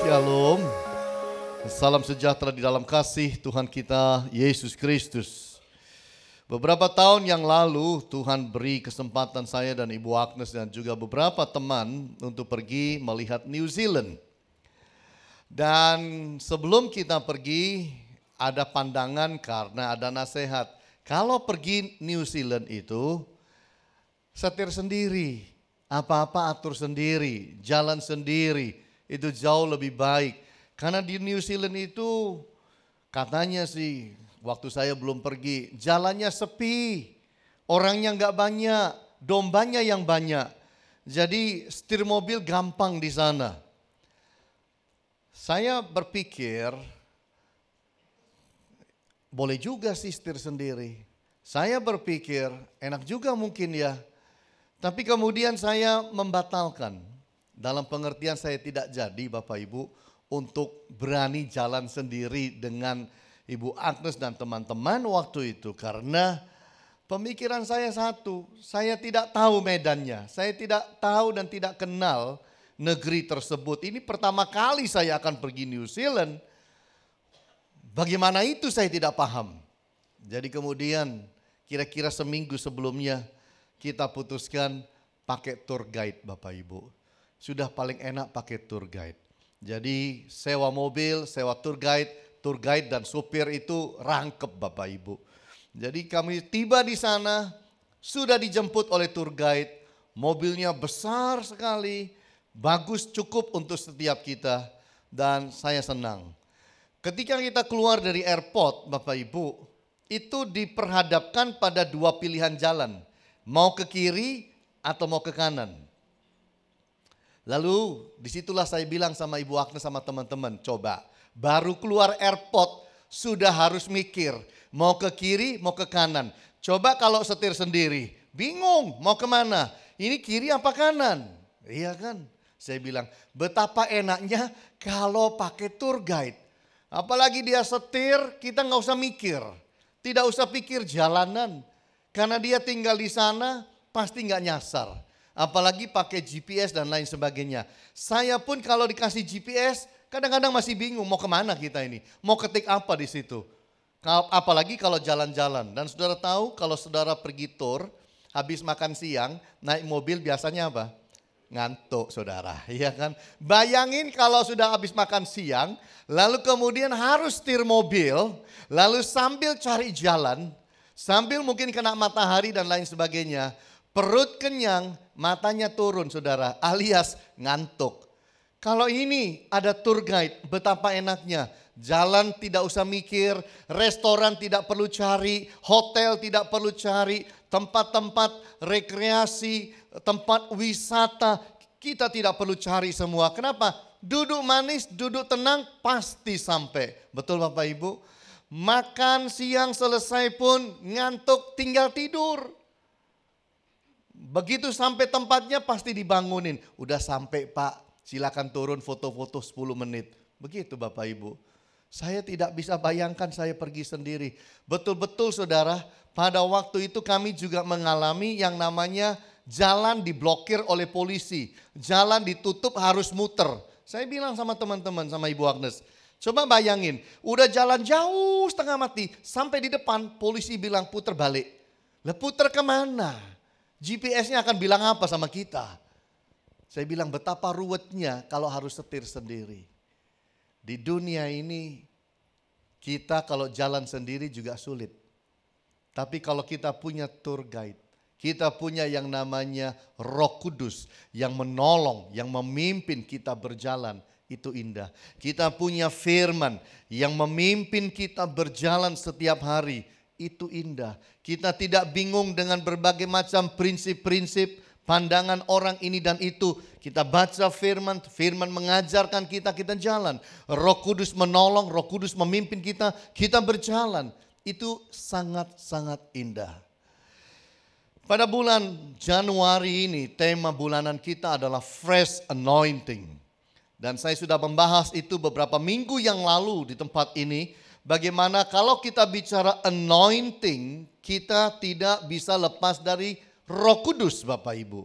Shalom. Salam sejahtera di dalam kasih Tuhan kita Yesus Kristus. Beberapa tahun yang lalu Tuhan beri kesempatan saya dan Ibu Agnes dan juga beberapa teman untuk pergi melihat New Zealand. Dan sebelum kita pergi ada pandangan karena ada nasihat. Kalau pergi New Zealand itu setir sendiri, apa-apa atur sendiri, jalan sendiri. Itu jauh lebih baik. Karena di New Zealand itu katanya sih waktu saya belum pergi jalannya sepi. Orangnya nggak banyak, dombanya yang banyak. Jadi setir mobil gampang di sana. Saya berpikir boleh juga sih setir sendiri. Saya berpikir enak juga mungkin ya. Tapi kemudian saya membatalkan. Dalam pengertian saya tidak jadi Bapak Ibu untuk berani jalan sendiri dengan Ibu Agnes dan teman-teman waktu itu. Karena pemikiran saya satu, saya tidak tahu medannya. Saya tidak tahu dan tidak kenal negeri tersebut. Ini pertama kali saya akan pergi New Zealand. Bagaimana itu saya tidak paham. Jadi kemudian kira-kira seminggu sebelumnya kita putuskan pakai tour guide Bapak Ibu. Sudah paling enak pakai tour guide. Jadi sewa mobil, sewa tour guide dan supir itu rangkep Bapak Ibu. Jadi kami tiba di sana, sudah dijemput oleh tour guide, mobilnya besar sekali, bagus cukup untuk setiap kita dan saya senang. Ketika kita keluar dari airport Bapak Ibu, itu diperhadapkan pada dua pilihan jalan, mau ke kiri atau mau ke kanan. Lalu disitulah saya bilang sama Ibu Agnes sama teman-teman, coba baru keluar airport sudah harus mikir mau ke kiri mau ke kanan. Coba kalau setir sendiri bingung mau kemana, ini kiri apa kanan? Iya kan, saya bilang betapa enaknya kalau pakai tour guide. Apalagi dia setir kita nggak usah mikir, tidak usah pikir jalanan. Karena dia tinggal di sana pasti nggak nyasar. Apalagi pakai GPS dan lain sebagainya. Saya pun kalau dikasih GPS kadang-kadang masih bingung mau kemana kita ini. Mau ketik apa di situ. Apalagi kalau jalan-jalan. Dan saudara tahu kalau saudara pergi tour habis makan siang naik mobil biasanya apa? Ngantuk saudara. Iya kan? Bayangin kalau sudah habis makan siang lalu kemudian harus setir mobil. Lalu sambil cari jalan. Sambil mungkin kena matahari dan lain sebagainya. Perut kenyang, matanya turun saudara, alias ngantuk. Kalau ini ada tour guide, betapa enaknya. Jalan tidak usah mikir, restoran tidak perlu cari, hotel tidak perlu cari, tempat-tempat rekreasi, tempat wisata, kita tidak perlu cari semua. Kenapa? Duduk manis, duduk tenang, pasti sampai. Betul Bapak Ibu? Makan siang selesai pun ngantuk, tinggal tidur. Begitu sampai tempatnya pasti dibangunin. Udah sampai Pak, silakan turun foto-foto 10 menit. Begitu Bapak Ibu. Saya tidak bisa bayangkan saya pergi sendiri. Betul-betul saudara, pada waktu itu kami juga mengalami yang namanya jalan diblokir oleh polisi. Jalan ditutup harus muter. Saya bilang sama teman-teman, sama Ibu Agnes. Coba bayangin, udah jalan jauh setengah mati. Sampai di depan polisi bilang puter balik. Lah puter kemana? GPS-nya akan bilang apa sama kita? Saya bilang betapa ruwetnya kalau harus setir sendiri. Di dunia ini kita kalau jalan sendiri juga sulit. Tapi kalau kita punya tour guide, kita punya yang namanya Roh Kudus yang menolong, yang memimpin kita berjalan, itu indah. Kita punya firman yang memimpin kita berjalan setiap hari. Itu indah. Kita tidak bingung dengan berbagai macam prinsip-prinsip, pandangan orang ini dan itu. Kita baca firman, firman mengajarkan kita, kita jalan. Roh Kudus menolong, Roh Kudus memimpin kita, kita berjalan. Itu sangat-sangat indah. Pada bulan Januari ini, tema bulanan kita adalah Fresh Anointing. Dan saya sudah membahas itu beberapa minggu yang lalu di tempat ini. Bagaimana kalau kita bicara anointing, kita tidak bisa lepas dari Roh Kudus Bapak Ibu.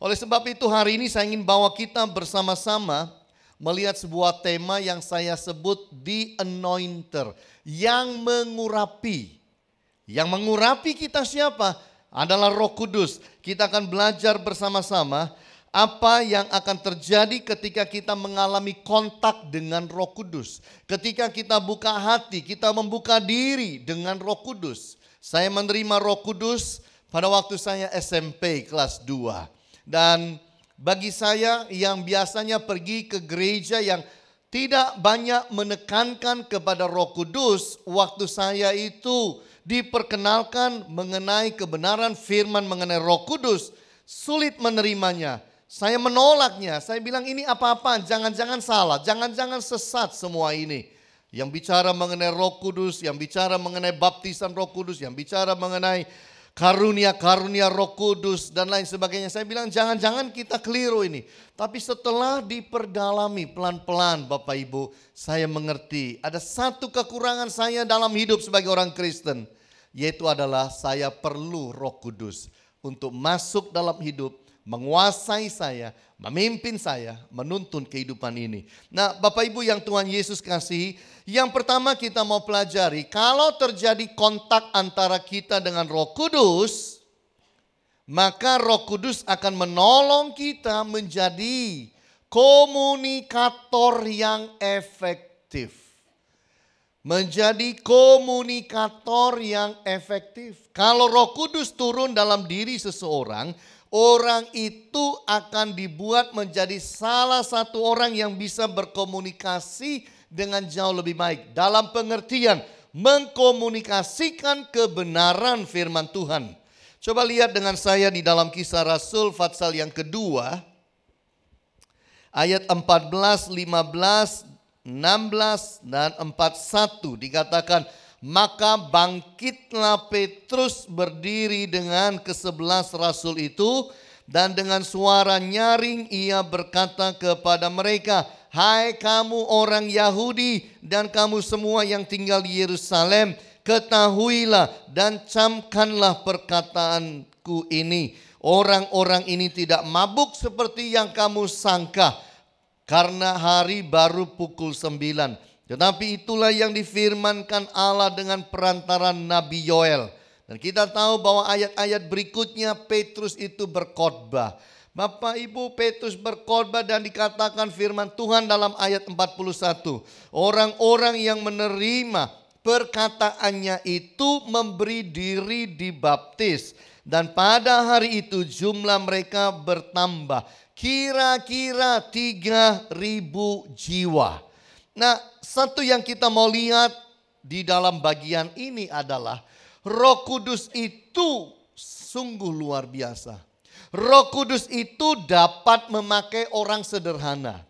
Oleh sebab itu hari ini saya ingin bawa kita bersama-sama melihat sebuah tema yang saya sebut The Anointer, yang mengurapi. Yang mengurapi kita siapa? Adalah Roh Kudus. Kita akan belajar bersama-sama apa yang akan terjadi ketika kita mengalami kontak dengan Roh Kudus. Ketika kita buka hati, kita membuka diri dengan Roh Kudus. Saya menerima Roh Kudus pada waktu saya SMP kelas 2. Dan bagi saya yang biasanya pergi ke gereja yang tidak banyak menekankan kepada Roh Kudus, waktu saya itu diperkenalkan mengenai kebenaran firman mengenai Roh Kudus, sulit menerimanya. Saya menolaknya, saya bilang ini apa-apaan, jangan-jangan salah, jangan-jangan sesat semua ini. Yang bicara mengenai Roh Kudus, yang bicara mengenai baptisan Roh Kudus, yang bicara mengenai karunia-karunia Roh Kudus dan lain sebagainya. Saya bilang jangan-jangan kita keliru ini. Tapi setelah diperdalami pelan-pelan Bapak Ibu, saya mengerti ada satu kekurangan saya dalam hidup sebagai orang Kristen. Yaitu adalah saya perlu Roh Kudus untuk masuk dalam hidup, menguasai saya, memimpin saya, menuntun kehidupan ini. Nah Bapak Ibu yang Tuhan Yesus kasihi, yang pertama kita mau pelajari, kalau terjadi kontak antara kita dengan Roh Kudus, maka Roh Kudus akan menolong kita menjadi komunikator yang efektif. Menjadi komunikator yang efektif. Kalau Roh Kudus turun dalam diri seseorang, orang itu akan dibuat menjadi salah satu orang yang bisa berkomunikasi dengan jauh lebih baik. Dalam pengertian mengkomunikasikan kebenaran firman Tuhan. Coba lihat dengan saya di dalam Kisah Rasul pasal yang kedua. Ayat 14, 15, 16 dan 41 dikatakan, maka bangkitlah Petrus berdiri dengan ke-11 rasul itu, dan dengan suara nyaring ia berkata kepada mereka, hai kamu orang Yahudi dan kamu semua yang tinggal di Yerusalem, ketahuilah dan camkanlah perkataanku ini. Orang-orang ini tidak mabuk seperti yang kamu sangka, karena hari baru pukul 9. Tetapi itulah yang difirmankan Allah dengan perantaran Nabi Yoel. Dan kita tahu bahwa ayat-ayat berikutnya Petrus itu berkhotbah. Bapak Ibu, Petrus berkhotbah dan dikatakan firman Tuhan dalam ayat 41. Orang-orang yang menerima perkataannya itu memberi diri dibaptis. Dan pada hari itu jumlah mereka bertambah. Kira-kira 3.000 jiwa. Nah, satu yang kita mau lihat di dalam bagian ini adalah Roh Kudus itu sungguh luar biasa. Roh Kudus itu dapat memakai orang sederhana.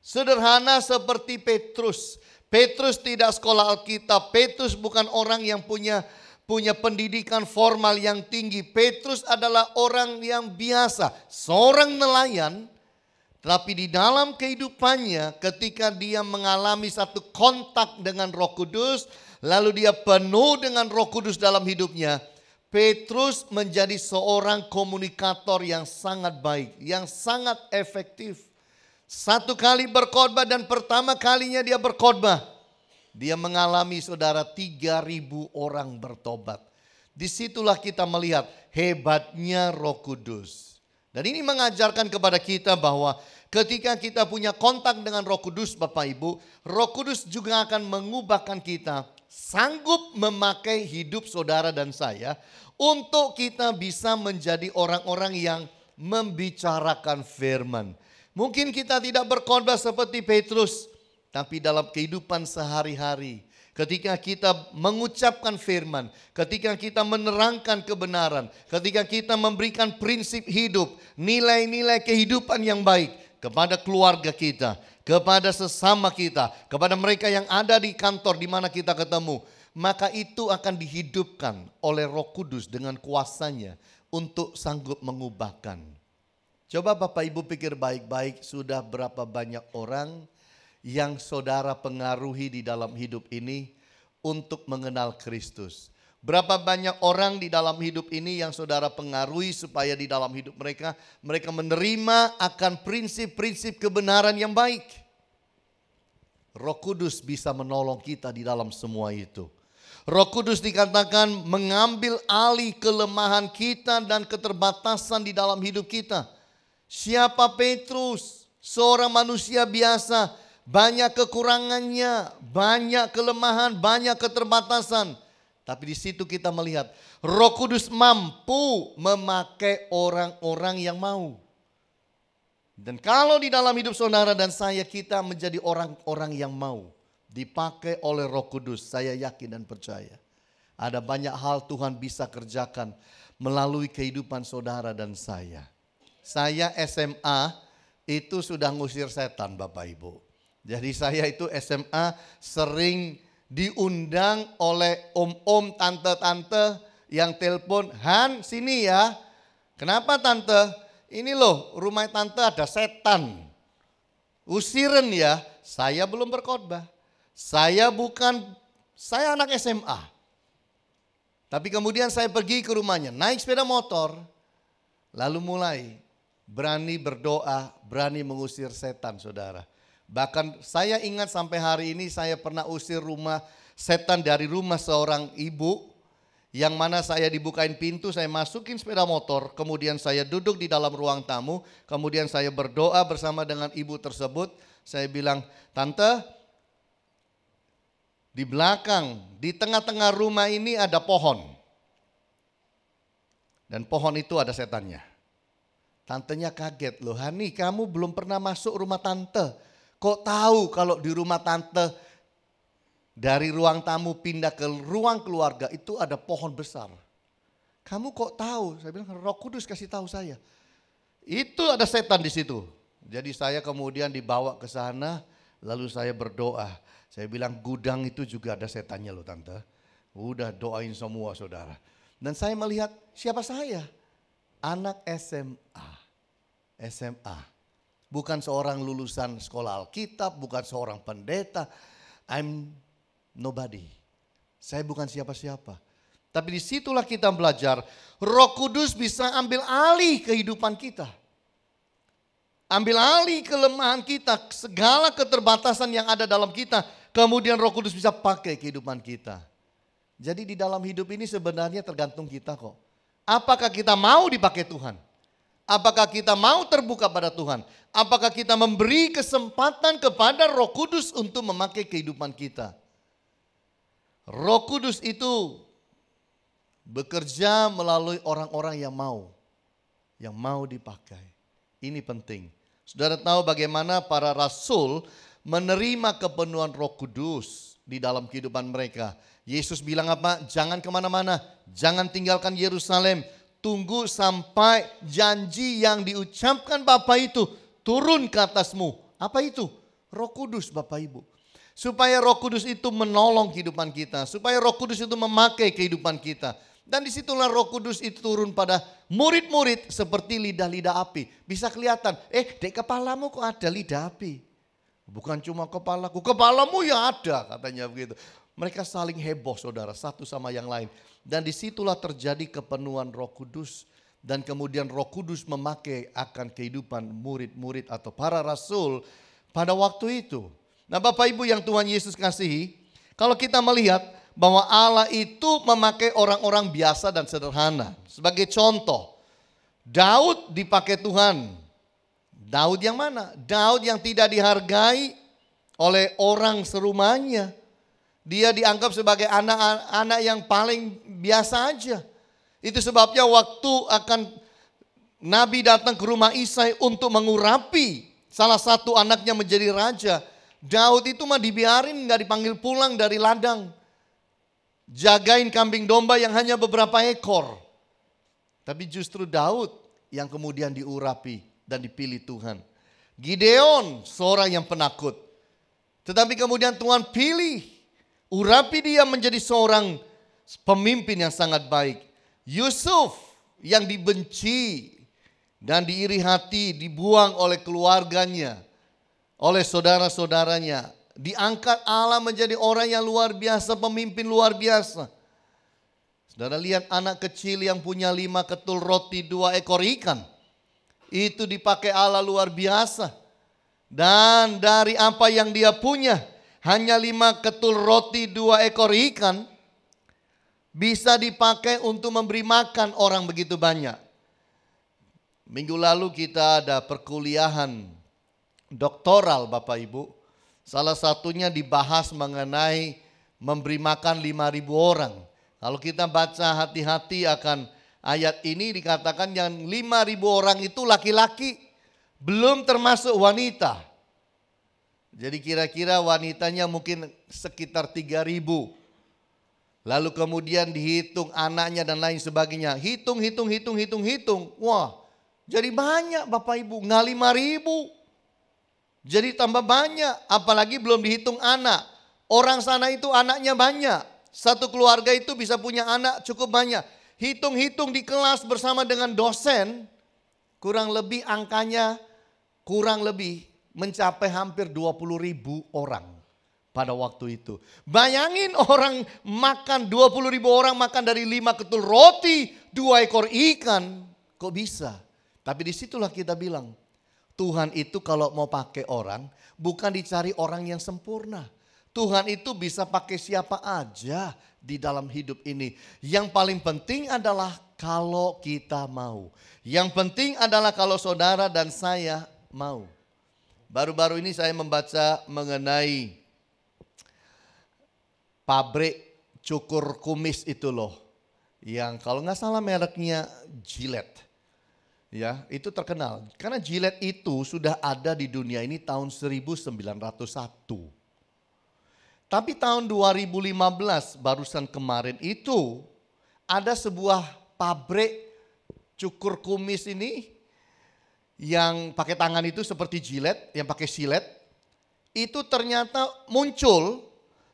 Sederhana seperti Petrus. Petrus tidak sekolah Alkitab. Petrus bukan orang yang punya pendidikan formal yang tinggi. Petrus adalah orang yang biasa, seorang nelayan, tapi di dalam kehidupannya ketika dia mengalami satu kontak dengan Roh Kudus, lalu dia penuh dengan Roh Kudus dalam hidupnya, Petrus menjadi seorang komunikator yang sangat baik, yang sangat efektif. Satu kali berkhotbah dan pertama kalinya dia berkhotbah, dia mengalami saudara 3.000 orang bertobat. Disitulah kita melihat hebatnya Roh Kudus. Dan ini mengajarkan kepada kita bahwa ketika kita punya kontak dengan Roh Kudus Bapak Ibu, Roh Kudus juga akan mengubahkan kita, sanggup memakai hidup saudara dan saya untuk kita bisa menjadi orang-orang yang membicarakan firman. Mungkin kita tidak berkhotbah seperti Petrus, tapi dalam kehidupan sehari-hari, ketika kita mengucapkan firman, ketika kita menerangkan kebenaran, ketika kita memberikan prinsip hidup, nilai-nilai kehidupan yang baik kepada keluarga kita, kepada sesama kita, kepada mereka yang ada di kantor di mana kita ketemu, maka itu akan dihidupkan oleh Roh Kudus dengan kuasanya untuk sanggup mengubahkan. Coba Bapak Ibu pikir baik-baik, sudah berapa banyak orang yang saudara pengaruhi di dalam hidup ini untuk mengenal Kristus. Berapa banyak orang di dalam hidup ini yang saudara pengaruhi supaya di dalam hidup mereka menerima akan prinsip-prinsip kebenaran yang baik. Roh Kudus bisa menolong kita di dalam semua itu. Roh Kudus dikatakan mengambil alih kelemahan kita dan keterbatasan di dalam hidup kita. Siapa Petrus? Seorang manusia biasa, banyak kekurangannya, banyak kelemahan, banyak keterbatasan. Tapi di situ kita melihat Roh Kudus mampu memakai orang-orang yang mau. Dan kalau di dalam hidup saudara dan saya kita menjadi orang-orang yang mau dipakai oleh Roh Kudus, saya yakin dan percaya ada banyak hal Tuhan bisa kerjakan melalui kehidupan saudara dan saya. Saya SMA itu sudah ngusir setan Bapak Ibu. Jadi saya itu SMA sering diundang oleh om-om, tante-tante yang telepon, "Han, sini ya." "Kenapa tante?" "Ini loh, rumah tante ada setan. Usirin ya." Saya belum berkhotbah. Saya anak SMA. Tapi kemudian saya pergi ke rumahnya, naik sepeda motor. Lalu mulai berani berdoa, berani mengusir setan saudara. Bahkan saya ingat sampai hari ini saya pernah usir setan dari rumah seorang ibu. Yang mana saya dibukain pintu, saya masukin sepeda motor, kemudian saya duduk di dalam ruang tamu, kemudian saya berdoa bersama dengan ibu tersebut. Saya bilang, "Tante, di belakang, di tengah-tengah rumah ini ada pohon. Dan pohon itu ada setannya." Tantenya kaget, "Loh Hani, kamu belum pernah masuk rumah tante. Kok tahu kalau di rumah tante dari ruang tamu pindah ke ruang keluarga itu ada pohon besar? Kamu kok tahu?" Saya bilang, "Roh Kudus kasih tahu saya. Itu ada setan di situ." Jadi saya kemudian dibawa ke sana, lalu saya berdoa. Saya bilang, "Gudang itu juga ada setannya loh tante." Udah doain semua saudara. Dan saya melihat siapa saya? Anak SMA. Bukan seorang lulusan sekolah Alkitab, bukan seorang pendeta. I'm nobody. Saya bukan siapa-siapa. Tapi disitulah kita belajar Roh Kudus bisa ambil alih kehidupan kita. Ambil alih kelemahan kita, segala keterbatasan yang ada dalam kita. Kemudian Roh Kudus bisa pakai kehidupan kita. Jadi di dalam hidup ini sebenarnya tergantung kita kok. Apakah kita mau dipakai Tuhan? Apakah kita mau terbuka pada Tuhan? Apakah kita memberi kesempatan kepada Roh Kudus untuk memakai kehidupan kita? Roh Kudus itu bekerja melalui orang-orang yang mau dipakai. Ini penting. Saudara tahu bagaimana para rasul menerima kepenuhan Roh Kudus di dalam kehidupan mereka. Yesus bilang apa? "Jangan kemana-mana, jangan tinggalkan Yerusalem. Tunggu sampai janji yang diucapkan Bapa itu turun ke atasmu." Apa itu? Roh Kudus Bapak Ibu. Supaya Roh Kudus itu menolong kehidupan kita. Supaya Roh Kudus itu memakai kehidupan kita. Dan disitulah Roh Kudus itu turun pada murid-murid seperti lidah-lidah api. Bisa kelihatan, di kepalamu kok ada lidah api. Bukan cuma kepalaku, kepalamu ya ada katanya begitu. Mereka saling heboh saudara, satu sama yang lain. Dan disitulah terjadi kepenuhan Roh Kudus. Dan kemudian Roh Kudus memakai akan kehidupan murid-murid atau para rasul pada waktu itu. Nah Bapak Ibu yang Tuhan Yesus kasihi, kalau kita melihat bahwa Allah itu memakai orang-orang biasa dan sederhana. Sebagai contoh, Daud dipakai Tuhan. Daud yang mana? Daud yang tidak dihargai oleh orang serumahnya. Dia dianggap sebagai anak-anak yang paling biasa aja. Itu sebabnya waktu akan Nabi datang ke rumah Isai untuk mengurapi salah satu anaknya menjadi raja. Daud itu mah dibiarin, gak dipanggil pulang dari ladang. Jagain kambing domba yang hanya beberapa ekor. Tapi justru Daud yang kemudian diurapi dan dipilih Tuhan. Gideon seorang yang penakut. Tetapi kemudian Tuhan pilih, urapi dia menjadi seorang pemimpin yang sangat baik. Yusuf yang dibenci dan diiri hati, dibuang oleh keluarganya, oleh saudara-saudaranya. Diangkat Allah menjadi orang yang luar biasa, pemimpin luar biasa. Saudara lihat anak kecil yang punya 5 ketul roti 2 ekor ikan. Itu dipakai Allah luar biasa. Dan dari apa yang dia punya, hanya 5 ketul roti 2 ekor ikan bisa dipakai untuk memberi makan orang begitu banyak. Minggu lalu kita ada perkuliahan doktoral Bapak Ibu. Salah satunya dibahas mengenai memberi makan 5.000 orang. Kalau kita baca hati-hati akan ayat ini, dikatakan yang 5.000 orang itu laki-laki, belum termasuk wanita. Jadi kira-kira wanitanya mungkin sekitar 3.000. Lalu kemudian dihitung anaknya dan lain sebagainya. Hitung. Wah, jadi banyak Bapak Ibu, nggak 5.000. Jadi tambah banyak, apalagi belum dihitung anak. Orang sana itu anaknya banyak. Satu keluarga itu bisa punya anak cukup banyak. Hitung-hitung di kelas bersama dengan dosen, kurang lebih angkanya mencapai hampir 20.000 orang pada waktu itu. Bayangin orang makan, 20.000 orang makan dari 5 ketul roti, 2 ekor ikan. Kok bisa? Tapi disitulah kita bilang, Tuhan itu kalau mau pakai orang, bukan dicari orang yang sempurna. Tuhan itu bisa pakai siapa aja di dalam hidup ini. Yang paling penting adalah kalau kita mau. Yang penting adalah kalau saudara dan saya mau. Baru-baru ini saya membaca mengenai pabrik cukur kumis itu loh. Yang kalau nggak salah mereknya Gillette. Ya, itu terkenal. Karena Gillette itu sudah ada di dunia ini tahun 1901. Tapi tahun 2015 barusan kemarin itu ada sebuah pabrik cukur kumis ini yang pakai tangan itu seperti Gillette, yang pakai silet, itu ternyata muncul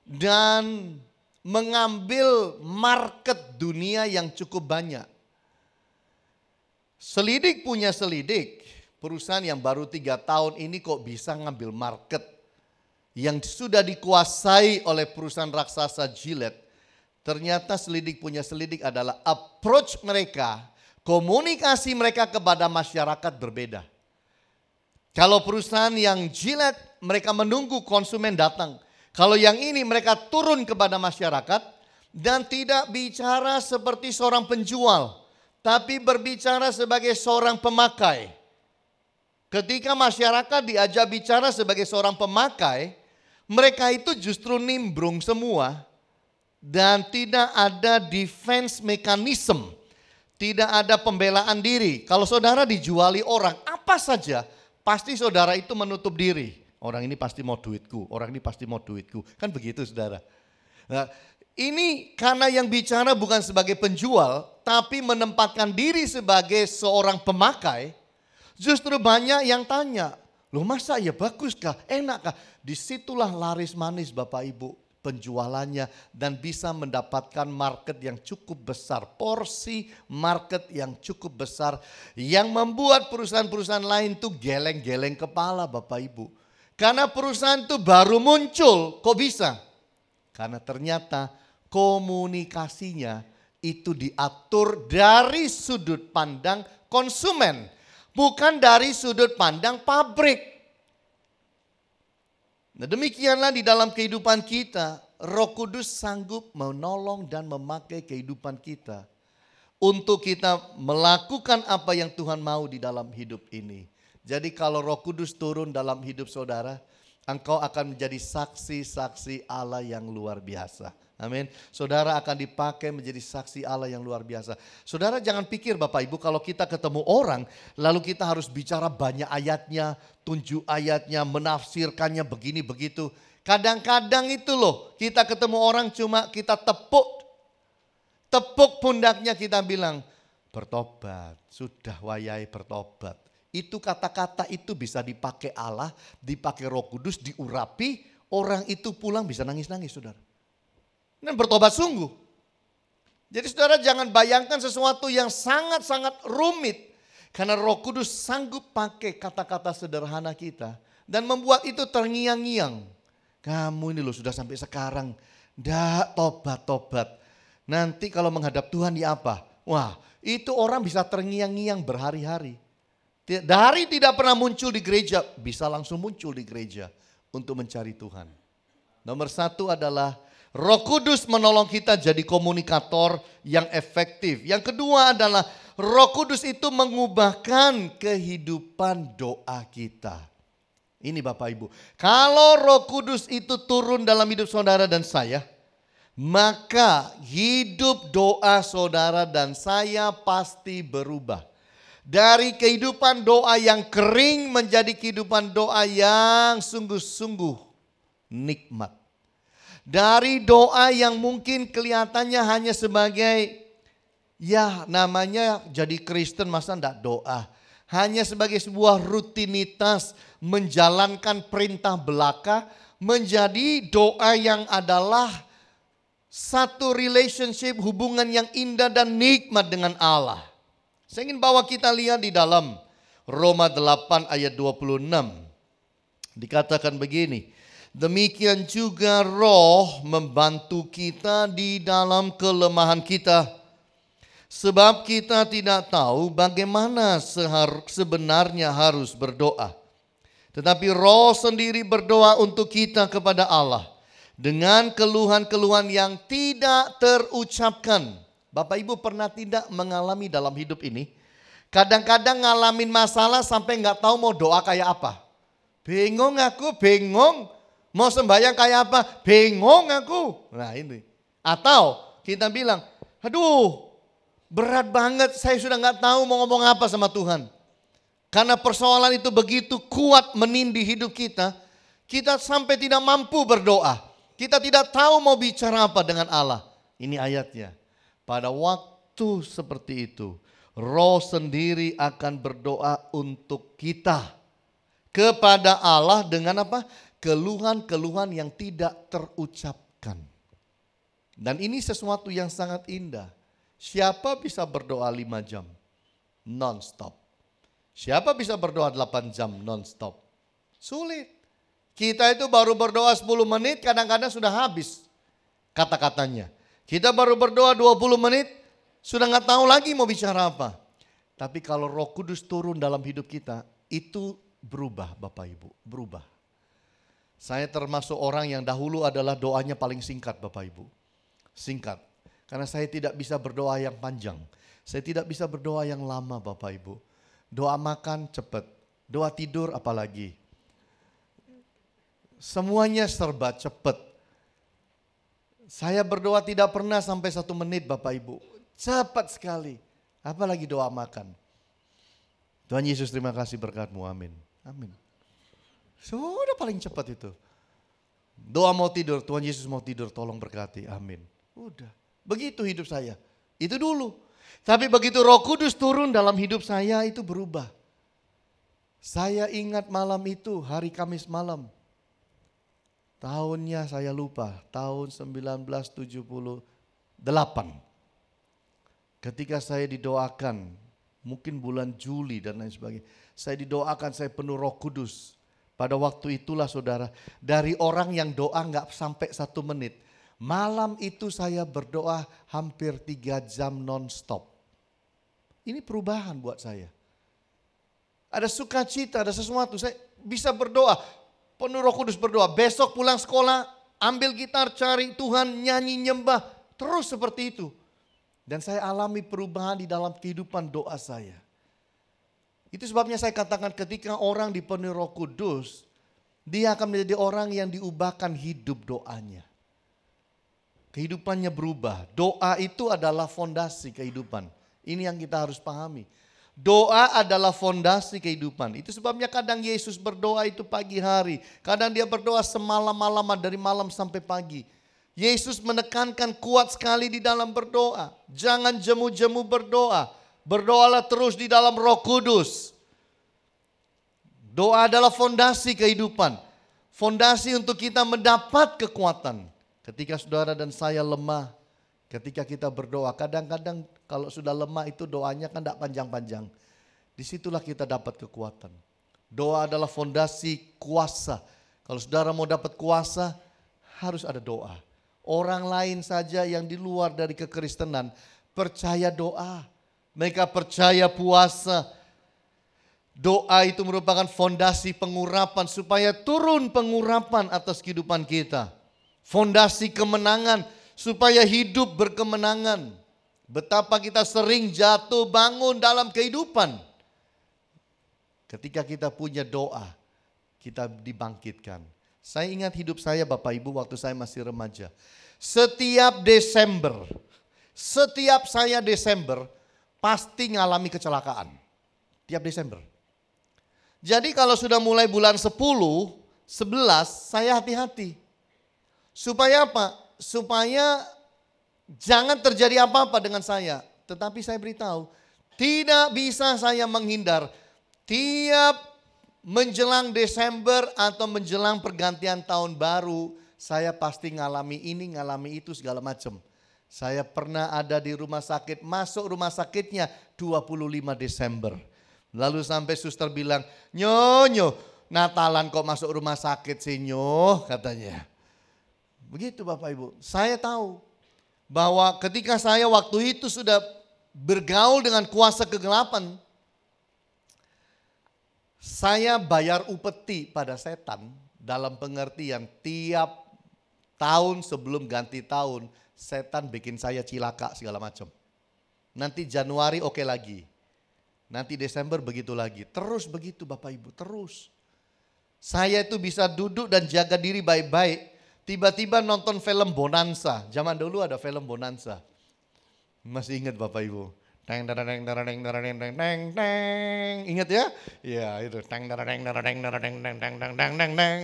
dan mengambil market dunia yang cukup banyak. Selidik punya selidik, perusahaan yang baru 3 tahun ini kok bisa ngambil market yang sudah dikuasai oleh perusahaan raksasa Gillette. Ternyata selidik punya selidik adalah approach mereka, komunikasi mereka kepada masyarakat berbeda. Kalau perusahaan yang Gillette mereka menunggu konsumen datang. Kalau yang ini mereka turun kepada masyarakat dan tidak bicara seperti seorang penjual, tapi berbicara sebagai seorang pemakai. Ketika masyarakat diajak bicara sebagai seorang pemakai, mereka itu justru nimbrung semua dan tidak ada defense mechanism. Tidak ada pembelaan diri. Kalau saudara dijuali orang, apa saja, pasti saudara itu menutup diri. Orang ini pasti mau duitku, orang ini pasti mau duitku. Kan begitu saudara. Nah, ini karena yang bicara bukan sebagai penjual, tapi menempatkan diri sebagai seorang pemakai, justru banyak yang tanya, loh masa ya baguskah, enakkah? Disitulah laris manis Bapak Ibu penjualannya dan bisa mendapatkan market yang cukup besar, porsi market yang cukup besar yang membuat perusahaan-perusahaan lain tuh geleng-geleng kepala Bapak Ibu. Karena perusahaan itu baru muncul, kok bisa? Karena ternyata komunikasinya itu diatur dari sudut pandang konsumen, bukan dari sudut pandang pabrik. Nah demikianlah di dalam kehidupan kita, Roh Kudus sanggup menolong dan memakai kehidupan kita untuk kita melakukan apa yang Tuhan mau di dalam hidup ini. Jadi kalau Roh Kudus turun dalam hidup saudara, engkau akan menjadi saksi-saksi Allah yang luar biasa. Amin. Saudara akan dipakai menjadi saksi Allah yang luar biasa. Saudara jangan pikir Bapak Ibu kalau kita ketemu orang lalu kita harus bicara banyak ayatnya, tunjuk ayatnya, menafsirkannya begini begitu. Kadang-kadang itu loh kita ketemu orang cuma kita tepuk pundaknya kita bilang bertobat, sudah wayai bertobat. Itu kata-kata itu bisa dipakai Allah, dipakai Roh Kudus, diurapi, orang itu pulang bisa nangis-nangis saudara. Dan bertobat sungguh. Jadi saudara jangan bayangkan sesuatu yang sangat-sangat rumit. Karena Roh Kudus sanggup pakai kata-kata sederhana kita. Dan membuat itu terngiang-ngiang. Kamu ini loh sudah sampai sekarang. Nggak tobat-tobat. Nanti kalau menghadap Tuhan ya apa? Wah itu orang bisa terngiang-ngiang berhari-hari. Dari tidak pernah muncul di gereja bisa langsung muncul di gereja. Untuk mencari Tuhan. Nomor satu adalah Roh Kudus menolong kita jadi komunikator yang efektif. Yang kedua adalah Roh Kudus itu mengubahkan kehidupan doa kita. Ini Bapak Ibu, kalau Roh Kudus itu turun dalam hidup saudara dan saya, maka hidup doa saudara dan saya pasti berubah. Dari kehidupan doa yang kering menjadi kehidupan doa yang sungguh-sungguh nikmat. Dari doa yang mungkin kelihatannya hanya sebagai, ya namanya jadi Kristen masa enggak doa. Hanya sebagai sebuah rutinitas menjalankan perintah belaka, menjadi doa yang adalah satu relationship, hubungan yang indah dan nikmat dengan Allah. Saya ingin bawa kita lihat di dalam Roma 8 ayat 26. Dikatakan begini, demikian juga Roh membantu kita di dalam kelemahan kita. Sebab kita tidak tahu bagaimana sebenarnya harus berdoa. Tetapi Roh sendiri berdoa untuk kita kepada Allah dengan keluhan-keluhan yang tidak terucapkan. Bapak Ibu pernah tidak mengalami dalam hidup ini? Kadang-kadang ngalamin masalah sampai nggak tahu mau doa kayak apa. Bingung aku, bingung. Mau sembahyang kayak apa? Bingung aku. Nah ini. Atau kita bilang, aduh berat banget, saya sudah nggak tahu mau ngomong apa sama Tuhan. Karena persoalan itu begitu kuat menindih hidup kita, kita sampai tidak mampu berdoa. Kita tidak tahu mau bicara apa dengan Allah. Ini ayatnya. Pada waktu seperti itu, Roh sendiri akan berdoa untuk kita kepada Allah dengan apa? Keluhan-keluhan yang tidak terucapkan. Dan ini sesuatu yang sangat indah. Siapa bisa berdoa 5 jam non-stop? Siapa bisa berdoa 8 jam non-stop? Sulit. Kita itu baru berdoa 10 menit kadang-kadang sudah habis kata-katanya. Kita baru berdoa 20 menit sudah nggak tahu lagi mau bicara apa. Tapi kalau Roh Kudus turun dalam hidup kita, itu berubah Bapak Ibu, berubah. Saya termasuk orang yang dahulu adalah doanya paling singkat Bapak Ibu. Singkat. Karena saya tidak bisa berdoa yang panjang. Saya tidak bisa berdoa yang lama Bapak Ibu. Doa makan cepat. Doa tidur apalagi. Semuanya serba cepat. Saya berdoa tidak pernah sampai 1 menit Bapak Ibu. Cepat sekali. Apalagi doa makan. Tuhan Yesus terima kasih berkat-Mu. Amin. Amin. Sudah paling cepat itu. Doa mau tidur. Tuhan Yesus mau tidur. Tolong berkati. Amin. Udah. Begitu hidup saya. Itu dulu. Tapi begitu Roh Kudus turun dalam hidup saya itu berubah. Saya ingat malam itu hari Kamis malam. Tahunnya saya lupa. Tahun 1978. Ketika saya didoakan. Mungkin bulan Juli dan lain sebagainya. Saya didoakan saya penuh Roh Kudus. Pada waktu itulah saudara. Dari orang yang doa gak sampai 1 menit. Malam itu saya berdoa hampir 3 jam non-stop. Ini perubahan buat saya. Ada sukacita, ada sesuatu. Saya bisa berdoa, penuh Roh Kudus berdoa. Besok pulang sekolah, ambil gitar, cari Tuhan, nyanyi, nyembah. Terus seperti itu. Dan saya alami perubahan di dalam kehidupan doa saya. Itu sebabnya saya katakan ketika orang dipenuhi Roh Kudus, dia akan menjadi orang yang diubahkan hidup doanya. Kehidupannya berubah. Doa itu adalah fondasi kehidupan. Ini yang kita harus pahami. Doa adalah fondasi kehidupan. Itu sebabnya kadang Yesus berdoa itu pagi hari. Kadang dia berdoa semalam-malaman dari malam sampai pagi. Yesus menekankan kuat sekali di dalam berdoa. Jangan jemu-jemu berdoa. Berdoalah terus di dalam Roh Kudus. Doa adalah fondasi kehidupan. Fondasi untuk kita mendapat kekuatan. Ketika saudara dan saya lemah, ketika kita berdoa, kadang-kadang kalau sudah lemah itu doanya kan tidak panjang-panjang. Disitulah kita dapat kekuatan. Doa adalah fondasi kuasa. Kalau saudara mau dapat kuasa, harus ada doa. Orang lain saja yang di luar dari kekristenan percaya doa. Mereka percaya puasa. Doa itu merupakan fondasi pengurapan supaya turun pengurapan atas kehidupan kita. fondasi kemenangan supaya hidup berkemenangan. Betapa kita sering jatuh bangun dalam kehidupan. Ketika kita punya doa, kita dibangkitkan. Saya ingat hidup saya Bapak Ibu waktu saya masih remaja. Setiap saya Desember pasti ngalami kecelakaan. Tiap Desember. Jadi kalau sudah mulai bulan 10, 11 saya hati-hati. Supaya apa? Supaya jangan terjadi apa-apa dengan saya. Tetapi saya beritahu, tidak bisa saya menghindar. Tiap menjelang Desember atau menjelang pergantian tahun baru, saya pasti ngalami ini, ngalami itu segala macam. Saya pernah ada di rumah sakit, masuk rumah sakitnya 25 Desember. Lalu sampai suster bilang, "Nyo, Natalan kok masuk rumah sakit sih Nyo," katanya. Begitu Bapak Ibu, saya tahu bahwa ketika saya waktu itu sudah bergaul dengan kuasa kegelapan, saya bayar upeti pada setan dalam pengertian tiap tahun sebelum ganti tahun setan bikin saya cilaka segala macam. Nanti Januari oke lagi, nanti Desember begitu lagi, terus begitu Bapak Ibu, terus. Saya itu bisa duduk dan jaga diri baik-baik, tiba-tiba nonton film Bonanza, zaman dulu ada film Bonanza, masih ingat Bapak Ibu? Teng teng teng teng teng teng teng. Ingat ya? Ya itu teng teng teng teng teng teng teng teng teng.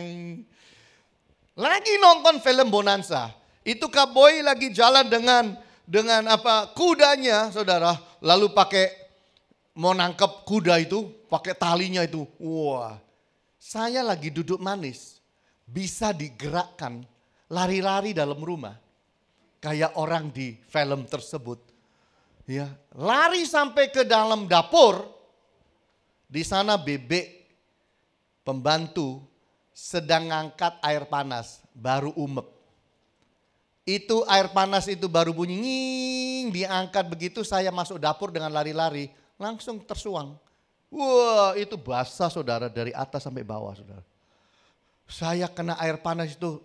Lagi nonton film Bonanza. Itu Koboi lagi jalan dengan apa? Kudanya, Saudara. Lalu mau nangkep kuda itu, pakai talinya itu. Wah. Saya lagi duduk manis, bisa digerakkan, lari-lari dalam rumah. Kayak orang di film tersebut. Ya, lari sampai ke dalam dapur, di sana bebek pembantu sedang ngangkat air panas, baru umek. Itu air panas itu baru bunyi nging, diangkat begitu saya masuk dapur dengan lari-lari, langsung tersuang. Wah, itu basah Saudara dari atas sampai bawah Saudara. Saya kena air panas itu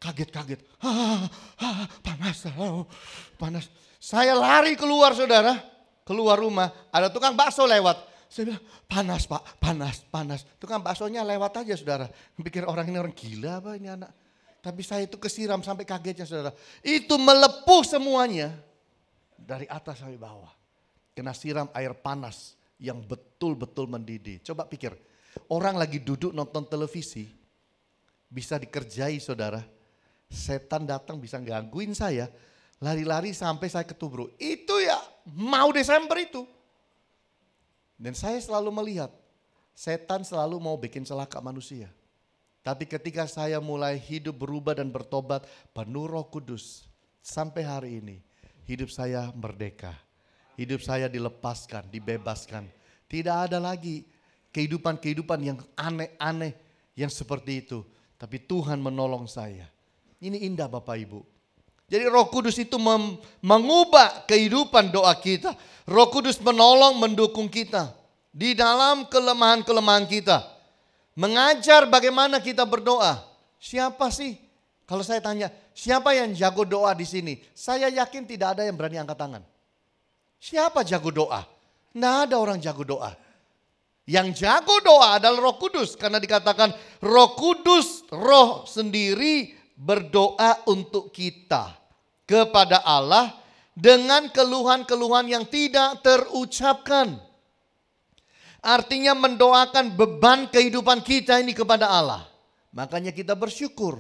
kaget-kaget. Panas. Saya lari keluar Saudara, keluar rumah, ada tukang bakso lewat. Saya bilang, "Panas Pak, panas." Tukang baksonya lewat aja Saudara. Pikir orang ini orang gila apa ini anak. Tapi saya itu kesiram sampai kagetnya Saudara. Itu melepuh semuanya dari atas sampai bawah. Kena siram air panas yang betul-betul mendidih. Coba pikir, orang lagi duduk nonton televisi, bisa dikerjai Saudara. Setan datang bisa gangguin saya. Lari-lari sampai saya ketubruk. Itu ya mau Desember itu. Dan saya selalu melihat setan selalu mau bikin celaka manusia. Tapi ketika saya mulai hidup berubah dan bertobat penuh Roh Kudus. Sampai hari ini hidup saya merdeka. Hidup saya dilepaskan, dibebaskan. Tidak ada lagi kehidupan-kehidupan yang aneh-aneh yang seperti itu. Tapi Tuhan menolong saya. Ini indah Bapak Ibu. Jadi Roh Kudus itu mengubah kehidupan doa kita. Roh Kudus menolong, mendukung kita di dalam kelemahan-kelemahan kita. Mengajar bagaimana kita berdoa. Siapa sih? Kalau saya tanya, siapa yang jago doa di sini? Saya yakin tidak ada yang berani angkat tangan. Siapa jago doa? Tidak ada orang jago doa. Yang jago doa adalah Roh Kudus. Karena dikatakan Roh Kudus, Roh sendiri berdoa untuk kita kepada Allah dengan keluhan-keluhan yang tidak terucapkan. Artinya mendoakan beban kehidupan kita ini kepada Allah. Makanya kita bersyukur.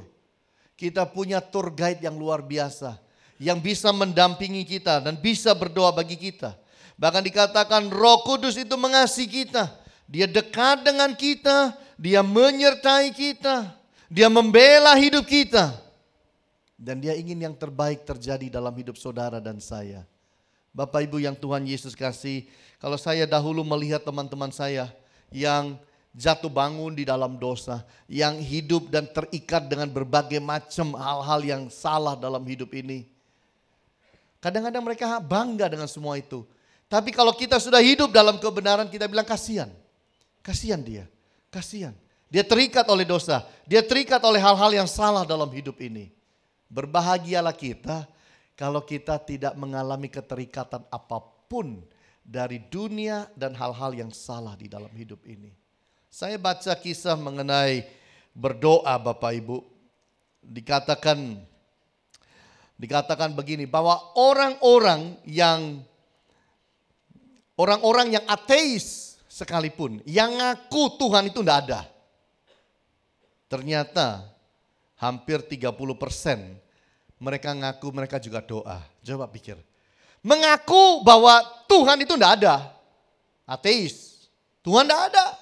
Kita punya tour guide yang luar biasa. Yang bisa mendampingi kita dan bisa berdoa bagi kita. Bahkan dikatakan Roh Kudus itu mengasihi kita. Dia dekat dengan kita. Dia menyertai kita. Dia membela hidup kita. Dan dia ingin yang terbaik terjadi dalam hidup saudara dan saya. Bapak Ibu yang Tuhan Yesus kasih, kalau saya dahulu melihat teman-teman saya yang jatuh bangun di dalam dosa, yang hidup dan terikat dengan berbagai macam hal-hal yang salah dalam hidup ini. Kadang-kadang mereka bangga dengan semua itu. Tapi kalau kita sudah hidup dalam kebenaran, kita bilang kasihan. Kasihan dia, kasihan. Dia terikat oleh dosa, dia terikat oleh hal-hal yang salah dalam hidup ini. Berbahagialah kita kalau kita tidak mengalami keterikatan apapun dari dunia dan hal-hal yang salah di dalam hidup ini. Saya baca kisah mengenai berdoa Bapak Ibu. Dikatakan begini, bahwa orang-orang yang ateis sekalipun, yang ngaku Tuhan itu tidak ada. Ternyata hampir 30% mereka ngaku mereka juga doa. Coba pikir. Mengaku bahwa Tuhan itu tidak ada. Ateis. Tuhan tidak ada.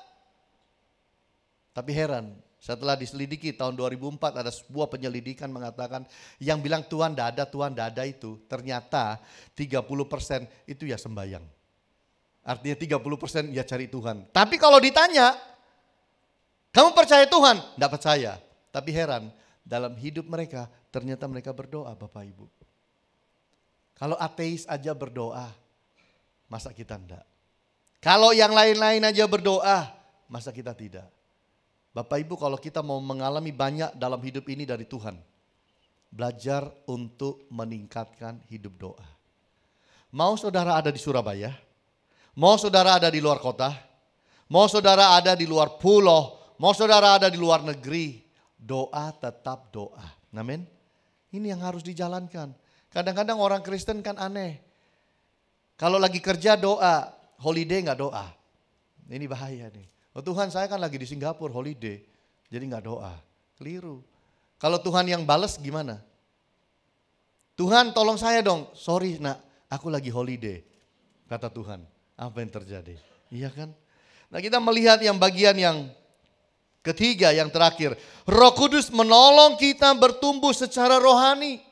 Tapi heran, setelah diselidiki tahun 2004 ada sebuah penyelidikan mengatakan yang bilang Tuhan tidak ada itu. Ternyata 30% itu ya sembahyang. Artinya 30% ya cari Tuhan. Tapi kalau ditanya, kamu percaya Tuhan? Tidak percaya. Tapi heran, dalam hidup mereka ternyata mereka berdoa Bapak Ibu. Kalau ateis aja berdoa, masa kita enggak? Kalau yang lain-lain aja berdoa, masa kita tidak? Bapak Ibu, kalau kita mau mengalami banyak dalam hidup ini dari Tuhan, belajar untuk meningkatkan hidup doa. Mau saudara ada di Surabaya, mau saudara ada di luar kota, mau saudara ada di luar pulau, mau saudara ada di luar negeri, doa tetap doa. Amin. Ini yang harus dijalankan. Kadang-kadang orang Kristen kan aneh. Kalau lagi kerja doa, holiday nggak doa. Ini bahaya nih. Oh Tuhan, saya kan lagi di Singapura holiday, jadi nggak doa. Keliru. Kalau Tuhan yang bales gimana? Tuhan tolong saya dong. Sorry nak, aku lagi holiday. Kata Tuhan. Apa yang terjadi? Iya kan? Nah kita melihat yang bagian yang ketiga, yang terakhir. Roh Kudus menolong kita bertumbuh secara rohani.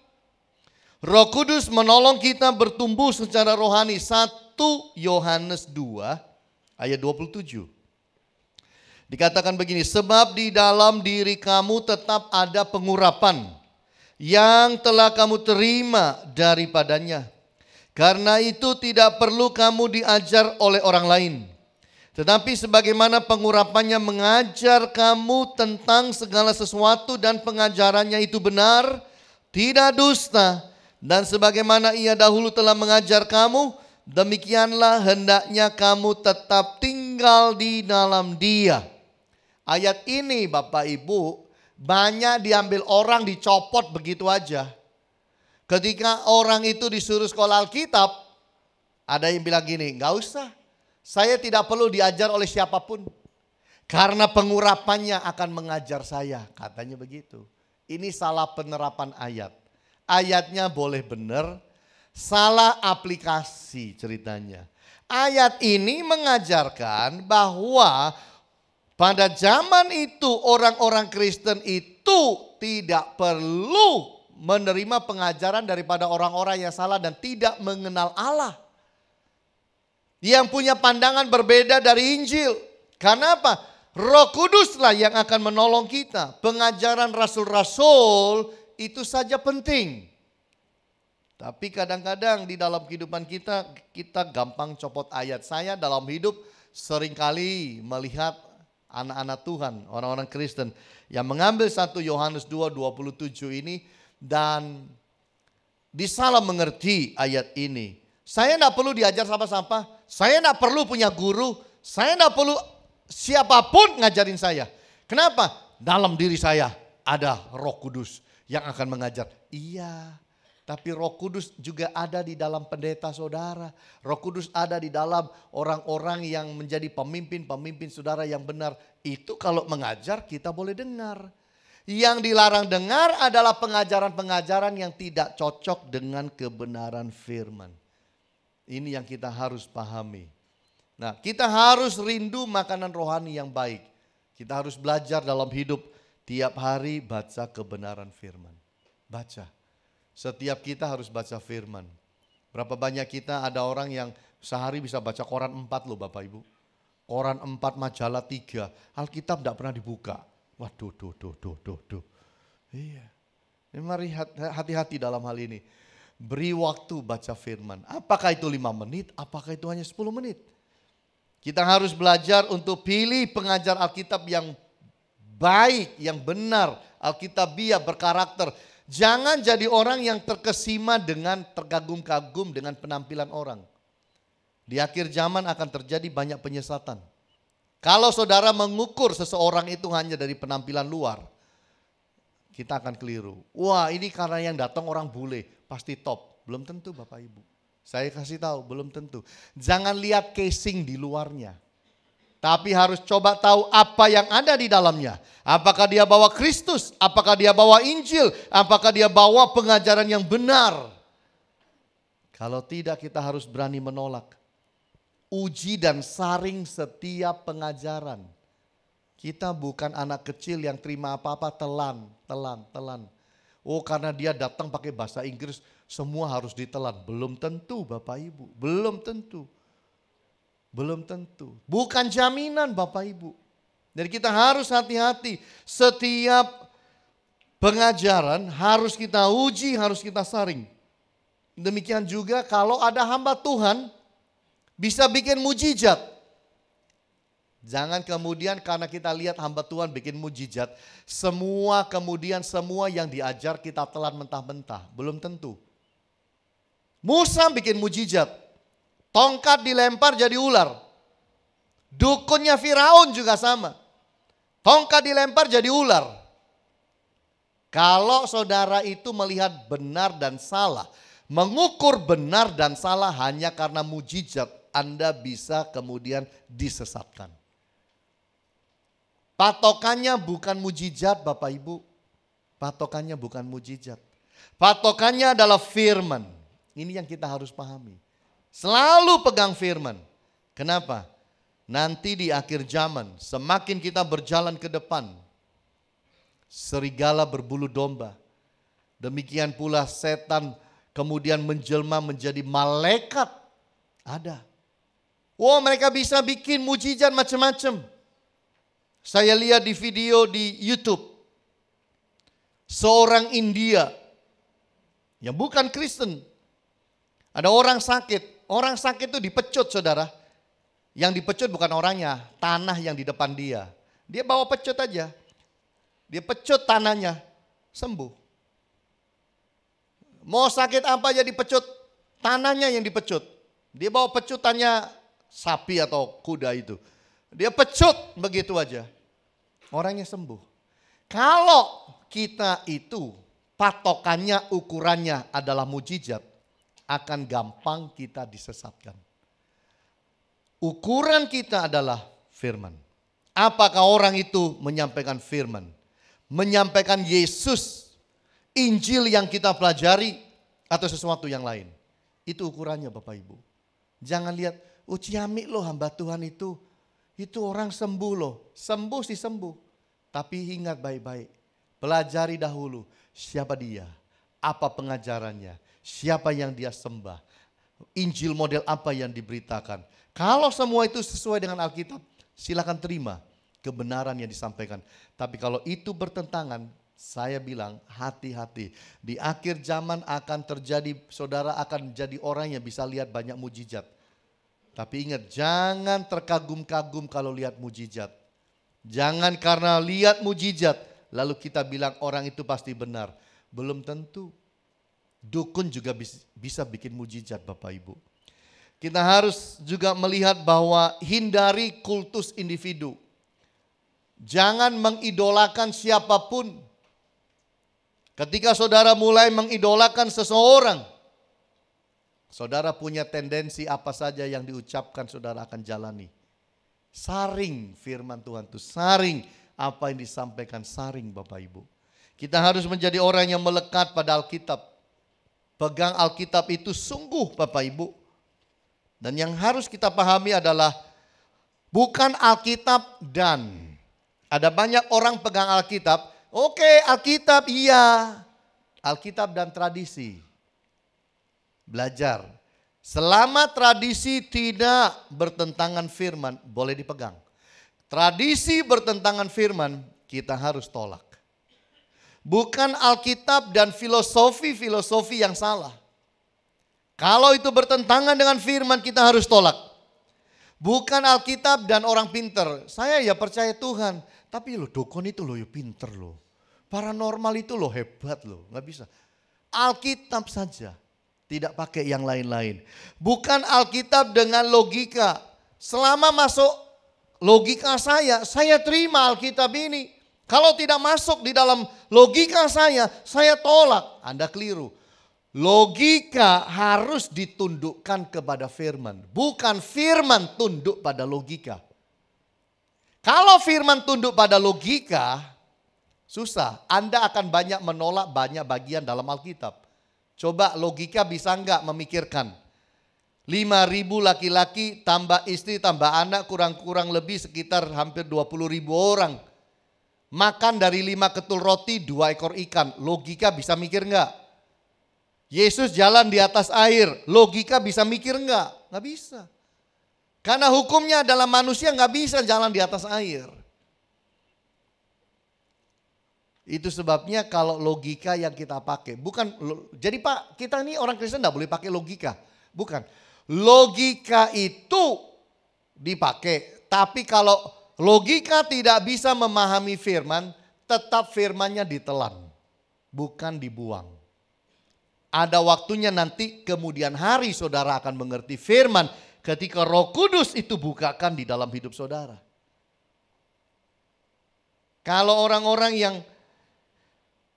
Roh Kudus menolong kita bertumbuh secara rohani. 1 Yohanes 2 ayat 27. Dikatakan begini, sebab di dalam diri kamu tetap ada pengurapan yang telah kamu terima daripadanya. Karena itu tidak perlu kamu diajar oleh orang lain. Tetapi sebagaimana pengurapannya mengajar kamu tentang segala sesuatu dan pengajarannya itu benar, tidak dusta. Dan sebagaimana ia dahulu telah mengajar kamu, demikianlah hendaknya kamu tetap tinggal di dalam dia. Ayat ini Bapak Ibu banyak diambil orang, dicopot begitu aja. Ketika orang itu disuruh sekolah Alkitab, ada yang bilang gini, gak usah. Saya tidak perlu diajar oleh siapapun. Karena pengurapannya akan mengajar saya. Katanya begitu. Ini salah penerapan ayat. Ayatnya boleh benar, salah aplikasi ceritanya. Ayat ini mengajarkan bahwa pada zaman itu orang-orang Kristen itu tidak perlu menerima pengajaran daripada orang-orang yang salah dan tidak mengenal Allah. Yang punya pandangan berbeda dari Injil. Karena apa? Roh Kuduslah yang akan menolong kita. Pengajaran rasul-rasul itu saja penting. Tapi kadang-kadang di dalam kehidupan kita gampang copot ayat. Saya dalam hidup seringkali melihat anak-anak Tuhan, orang-orang Kristen yang mengambil 1 Yohanes 2:27 ini dan disalah mengerti ayat ini. Saya tidak perlu diajar siapa-siapa, saya tidak perlu punya guru, saya tidak perlu siapapun ngajarin saya. Kenapa? Dalam diri saya ada Roh Kudus yang akan mengajar. Iya, tapi Roh Kudus juga ada di dalam pendeta saudara. Roh Kudus ada di dalam orang-orang yang menjadi pemimpin saudara yang benar. Itu kalau mengajar kita boleh dengar. Yang dilarang dengar adalah pengajaran-pengajaran yang tidak cocok dengan kebenaran firman. Ini yang kita harus pahami. Nah, kita harus rindu makanan rohani yang baik. Kita harus belajar dalam hidup tiap hari baca kebenaran firman. Baca. Setiap kita harus baca firman. Berapa banyak kita ada orang yang sehari bisa baca koran 4 loh Bapak Ibu. Koran 4, majalah 3. Alkitab tidak pernah dibuka. Waduh, duh. Iya. Mari hati-hati dalam hal ini. Beri waktu baca firman. Apakah itu 5 menit? Apakah itu hanya 10 menit? Kita harus belajar untuk pilih pengajar Alkitab yang baik, yang benar. Alkitabiah berkarakter. Jangan jadi orang yang terkesima dengan terkagum-kagum dengan penampilan orang. Di akhir zaman akan terjadi banyak penyesatan. Kalau saudara mengukur seseorang itu hanya dari penampilan luar, kita akan keliru. Wah, ini karena yang datang orang bule, pasti top. Belum tentu Bapak Ibu. Saya kasih tahu, belum tentu. Jangan lihat casing di luarnya. Tapi harus coba tahu apa yang ada di dalamnya. Apakah dia bawa Kristus? Apakah dia bawa Injil? Apakah dia bawa pengajaran yang benar? Kalau tidak, kita harus berani menolak. Uji dan saring setiap pengajaran. Kita bukan anak kecil yang terima apa-apa telan. Oh, karena dia datang pakai bahasa Inggris, semua harus ditelan. Belum tentu Bapak Ibu, belum tentu. Belum tentu. Bukan jaminan Bapak Ibu. Jadi kita harus hati-hati. Setiap pengajaran harus kita uji, harus kita saring. Demikian juga kalau ada hamba Tuhan bisa bikin mujizat. Jangan kemudian karena kita lihat hamba Tuhan bikin mujizat, semua yang diajar kita telan mentah-mentah. Belum tentu. Musa bikin mujizat. Tongkat dilempar jadi ular. Dukunnya Firaun juga sama. Tongkat dilempar jadi ular. Kalau saudara itu melihat benar dan salah, mengukur benar dan salah hanya karena mujizat, Anda bisa kemudian disesatkan. Patokannya bukan mujizat Bapak Ibu. Patokannya bukan mujizat. Patokannya adalah firman. Ini yang kita harus pahami. Selalu pegang firman. Kenapa? Nanti di akhir zaman, semakin kita berjalan ke depan, serigala berbulu domba. Demikian pula setan kemudian menjelma menjadi malaikat. Ada. Wah, mereka bisa bikin mujizat macam-macam. Saya lihat di video di YouTube. Seorang India yang bukan Kristen. Ada orang sakit. Orang sakit itu dipecut saudara. Yang dipecut bukan orangnya, tanah yang di depan dia. Dia bawa pecut aja. Dia pecut tanahnya, sembuh. Mau sakit apa aja dipecut, tanahnya yang dipecut. Dia bawa pecutannya sapi atau kuda itu. Dia pecut begitu aja. Orangnya sembuh. Kalau kita itu patokannya, ukurannya adalah mujizat, akan gampang kita disesatkan. Ukuran kita adalah firman. Apakah orang itu menyampaikan firman? Menyampaikan Yesus, Injil yang kita pelajari, atau sesuatu yang lain? Itu ukurannya Bapak Ibu. Jangan lihat, oh ciamik loh hamba Tuhan itu orang sembuh loh. Sembuh sih sembuh. Tapi ingat baik-baik, pelajari dahulu siapa dia, apa pengajarannya, siapa yang dia sembah, Injil model apa yang diberitakan. Kalau semua itu sesuai dengan Alkitab, silakan terima kebenaran yang disampaikan. Tapi kalau itu bertentangan, saya bilang hati-hati. Di akhir zaman akan terjadi, saudara akan menjadi orang yang bisa lihat banyak mujizat. Tapi ingat, jangan terkagum-kagum kalau lihat mujizat. Jangan karena lihat mujizat, lalu kita bilang orang itu pasti benar. Belum tentu. Dukun juga bisa bikin mujizat Bapak Ibu. Kita harus juga melihat bahwa hindari kultus individu. Jangan mengidolakan siapapun. Ketika saudara mulai mengidolakan seseorang, saudara punya tendensi apa saja yang diucapkan saudara akan jalani. Saring firman Tuhan itu, saring apa yang disampaikan, saring Bapak Ibu. Kita harus menjadi orang yang melekat pada Alkitab. Pegang Alkitab itu sungguh Bapak Ibu. Dan yang harus kita pahami adalah bukan Alkitab dan. Ada banyak orang pegang Alkitab. Oke, Alkitab iya. Alkitab dan tradisi. Belajar. Selama tradisi tidak bertentangan firman, boleh dipegang. Tradisi bertentangan firman, kita harus tolak. Bukan Alkitab dan filosofi yang salah. Kalau itu bertentangan dengan firman, kita harus tolak. Bukan Alkitab dan orang pinter. Saya ya percaya Tuhan, tapi lo dukun itu lo ya pinter lo. Paranormal itu loh hebat loh, nggak bisa. Alkitab saja, tidak pakai yang lain-lain. Bukan Alkitab dengan logika. Selama masuk logika saya terima Alkitab ini. Kalau tidak masuk di dalam logika saya tolak. Anda keliru. Logika harus ditundukkan kepada firman. Bukan firman tunduk pada logika. Kalau firman tunduk pada logika, susah. Anda akan banyak menolak banyak bagian dalam Alkitab. Coba logika bisa enggak memikirkan. 5.000 laki-laki tambah istri tambah anak kurang lebih sekitar hampir 20.000 orang. Makan dari 5 ketul roti 2 ekor ikan. Logika bisa mikir enggak? Yesus jalan di atas air. Logika bisa mikir enggak? Enggak bisa. Karena hukumnya adalah manusia enggak bisa jalan di atas air. Itu sebabnya kalau logika yang kita pakai. Jadi Pak, kita ini orang Kristen enggak boleh pakai logika. Bukan. Logika itu dipakai. Tapi kalau logika tidak bisa memahami firman, tetap firmannya ditelan, bukan dibuang. Ada waktunya nanti kemudian hari saudara akan mengerti firman ketika Roh Kudus itu bukakan di dalam hidup saudara. Kalau orang-orang yang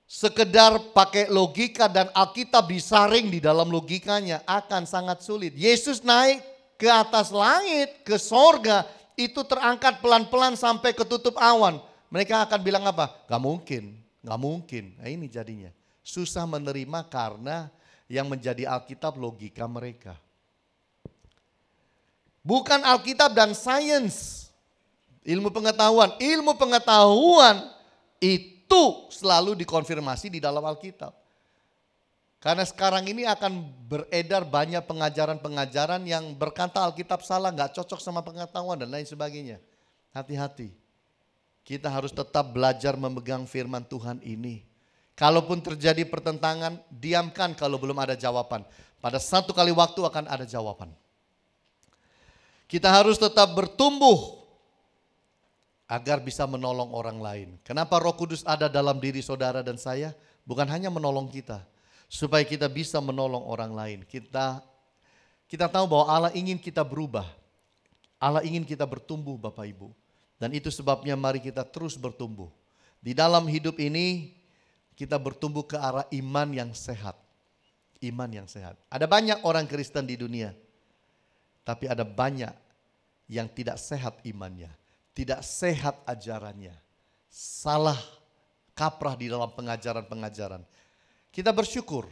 sekedar pakai logika dan Alkitab disaring di dalam logikanya akan sangat sulit. Yesus naik ke atas langit, ke sorga, itu terangkat pelan-pelan sampai ketutup awan. Mereka akan bilang apa? Gak mungkin, gak mungkin. Nah ini jadinya. Susah menerima karena yang menjadi Alkitab logika mereka. Bukan Alkitab dan sains. Ilmu pengetahuan. Ilmu pengetahuan itu selalu dikonfirmasi di dalam Alkitab. Karena sekarang ini akan beredar banyak pengajaran-pengajaran yang berkata Alkitab salah, gak cocok sama pengetahuan dan lain sebagainya. Hati-hati. Kita harus tetap belajar memegang firman Tuhan ini. Kalaupun terjadi pertentangan, diamkan kalau belum ada jawaban. Pada satu kali waktu akan ada jawaban. Kita harus tetap bertumbuh agar bisa menolong orang lain. Kenapa Roh Kudus ada dalam diri saudara dan saya? Bukan hanya menolong kita. Supaya kita bisa menolong orang lain. Kita tahu bahwa Allah ingin kita berubah. Allah ingin kita bertumbuh Bapak Ibu. Dan itu sebabnya mari kita terus bertumbuh. Di dalam hidup ini kita bertumbuh ke arah iman yang sehat. Iman yang sehat. Ada banyak orang Kristen di dunia. Tapi ada banyak yang tidak sehat imannya. Tidak sehat ajarannya. Salah kaprah di dalam pengajaran-pengajaran. Kita bersyukur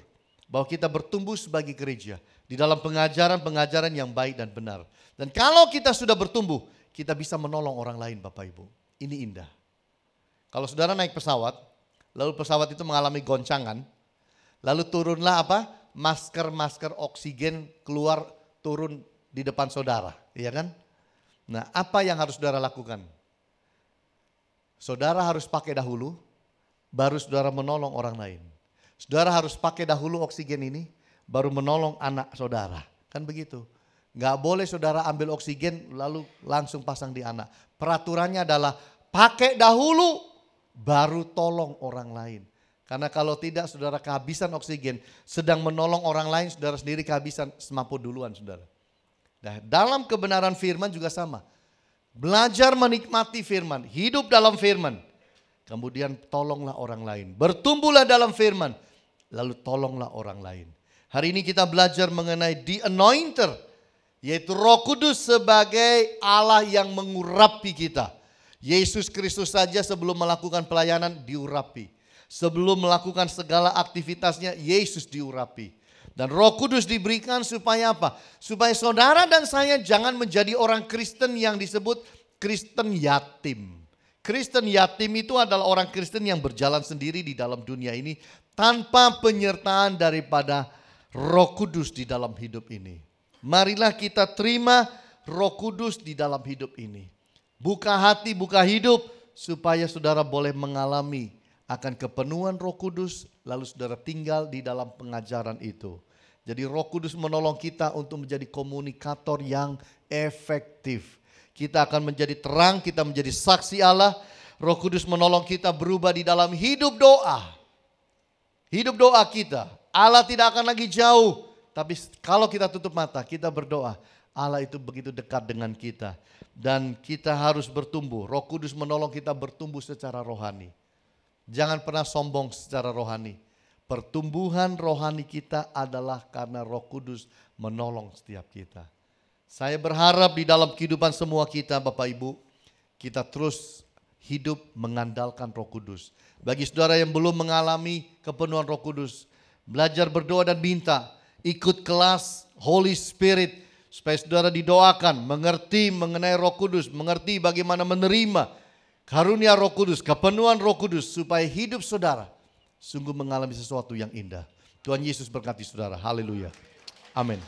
bahwa kita bertumbuh sebagai gereja di dalam pengajaran-pengajaran yang baik dan benar. Dan kalau kita sudah bertumbuh, kita bisa menolong orang lain Bapak Ibu. Ini indah. Kalau saudara naik pesawat, lalu pesawat itu mengalami goncangan, lalu turunlah apa? Masker-masker oksigen keluar turun di depan saudara, iya kan? Nah, apa yang harus saudara lakukan? Saudara harus pakai dahulu, baru saudara menolong orang lain. Saudara harus pakai dahulu oksigen ini, baru menolong anak saudara. Kan begitu. Gak boleh saudara ambil oksigen lalu langsung pasang di anak. Peraturannya adalah pakai dahulu, baru tolong orang lain. Karena kalau tidak saudara kehabisan oksigen, sedang menolong orang lain, saudara sendiri kehabisan, semaput duluan saudara. Nah, dalam kebenaran firman juga sama. Belajar menikmati firman, hidup dalam firman. Kemudian tolonglah orang lain. Bertumbuhlah dalam firman. Lalu tolonglah orang lain. Hari ini kita belajar mengenai the anointer. Yaitu Roh Kudus sebagai Allah yang mengurapi kita. Yesus Kristus saja sebelum melakukan pelayanan diurapi. Sebelum melakukan segala aktivitasnya Yesus diurapi. Dan Roh Kudus diberikan supaya apa? Supaya saudara dan saya jangan menjadi orang Kristen yang disebut Kristen yatim. Kristen yatim itu adalah orang Kristen yang berjalan sendiri di dalam dunia ini tanpa penyertaan daripada Roh Kudus di dalam hidup ini. Marilah kita terima Roh Kudus di dalam hidup ini. Buka hati, buka hidup supaya saudara boleh mengalami akan kepenuhan Roh Kudus lalu saudara tinggal di dalam pengajaran itu. Jadi Roh Kudus menolong kita untuk menjadi komunikator yang efektif. Kita akan menjadi terang, kita menjadi saksi Allah. Roh Kudus menolong kita berubah di dalam hidup doa. Hidup doa kita. Allah tidak akan lagi jauh. Tapi kalau kita tutup mata, kita berdoa. Allah itu begitu dekat dengan kita. Dan kita harus bertumbuh. Roh Kudus menolong kita bertumbuh secara rohani. Jangan pernah sombong secara rohani. Pertumbuhan rohani kita adalah karena Roh Kudus menolong setiap kita. Saya berharap di dalam kehidupan semua kita Bapak Ibu, kita terus hidup mengandalkan Roh Kudus. Bagi saudara yang belum mengalami kepenuhan Roh Kudus, belajar berdoa dan minta, ikut kelas Holy Spirit, supaya saudara didoakan, mengerti mengenai Roh Kudus, mengerti bagaimana menerima karunia Roh Kudus, kepenuhan Roh Kudus, supaya hidup saudara sungguh mengalami sesuatu yang indah. Tuhan Yesus berkati saudara. Haleluya. Amin.